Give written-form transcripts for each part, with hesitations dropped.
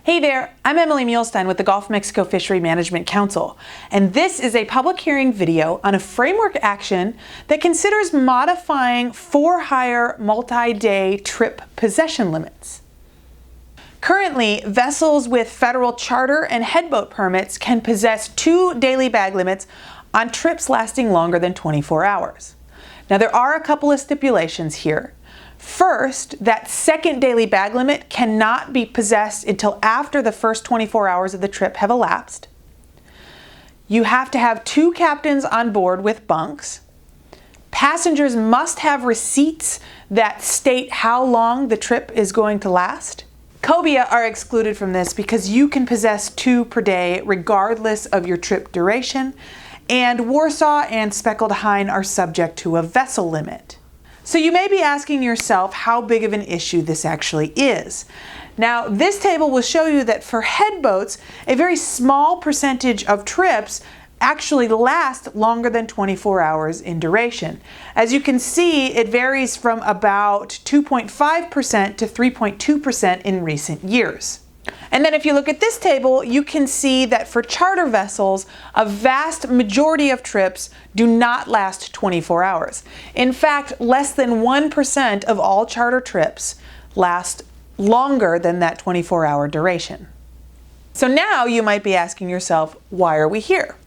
Hey there, I'm Emily Muhlstein with the Gulf of Mexico Fishery Management Council, and this is a public hearing video on a framework action that considers modifying for-hire multi-day trip possession limits. Currently, vessels with federal charter and headboat permits can possess 2 daily bag limits on trips lasting longer than 24 hours. Now, there are a couple of stipulations here. First, that second daily bag limit cannot be possessed until after the first 24 hours of the trip have elapsed. You have to have 2 captains on board with bunks. Passengers must have receipts that state how long the trip is going to last. Cobia are excluded from this because you can possess 2 per day regardless of your trip duration, and Warsaw and Speckled Hine are subject to a vessel limit. So you may be asking yourself how big of an issue this actually is. Now, this table will show you that for headboats, a very small percentage of trips actually last longer than 24 hours in duration. As you can see, it varies from about 2.5% to 3.2% in recent years. And then if you look at this table, you can see that for charter vessels, a vast majority of trips do not last 24 hours. In fact, less than 1% of all charter trips last longer than that 24-hour duration. So now you might be asking yourself, why are we here?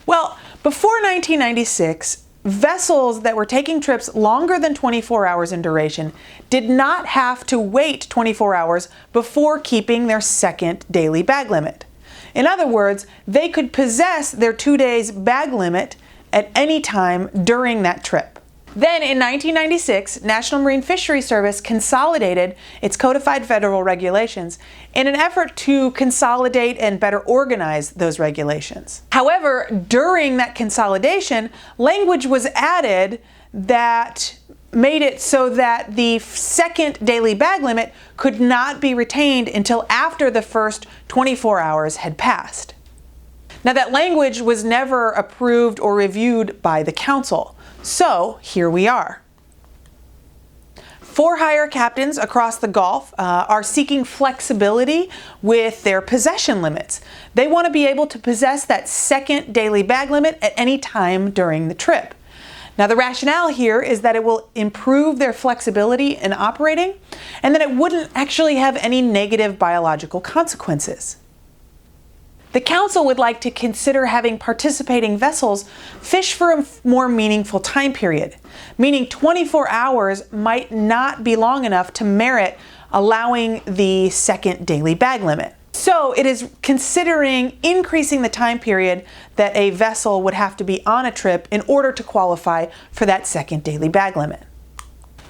Well, before 1996, vessels that were taking trips longer than 24 hours in duration did not have to wait 24 hours before keeping their second daily bag limit. In other words, they could possess their 2 days bag limit at any time during that trip. Then in 1996, National Marine Fisheries Service consolidated its codified federal regulations in an effort to consolidate and better organize those regulations. However, during that consolidation, language was added that made it so that the second daily bag limit could not be retained until after the first 24 hours had passed. Now, that language was never approved or reviewed by the Council. So here we are. For-hire captains across the Gulf are seeking flexibility with their possession limits. They want to be able to possess that second daily bag limit at any time during the trip. Now, the rationale here is that it will improve their flexibility in operating and that it wouldn't actually have any negative biological consequences. The Council would like to consider having participating vessels fish for a more meaningful time period, meaning 24 hours might not be long enough to merit allowing the second daily bag limit. So it is considering increasing the time period that a vessel would have to be on a trip in order to qualify for that second daily bag limit.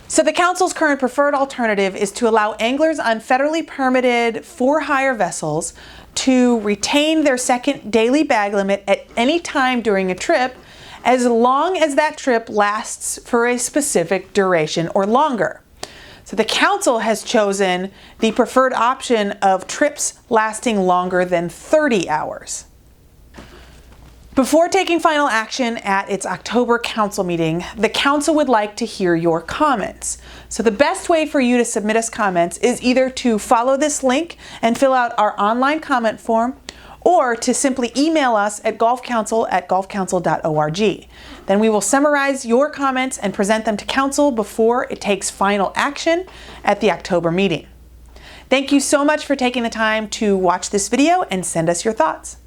So the Council's current preferred alternative is to allow anglers on federally permitted for-hire vessels to retain their second daily bag limit at any time during a trip, as long as that trip lasts for a specific duration or longer. So the Council has chosen the preferred option of trips lasting longer than 30 hours. Before taking final action at its October Council meeting, the Council would like to hear your comments. So the best way for you to submit us comments is either to follow this link and fill out our online comment form, or to simply email us at gulfcouncil@gulfcouncil.org. Then we will summarize your comments and present them to Council before it takes final action at the October meeting. Thank you so much for taking the time to watch this video and send us your thoughts.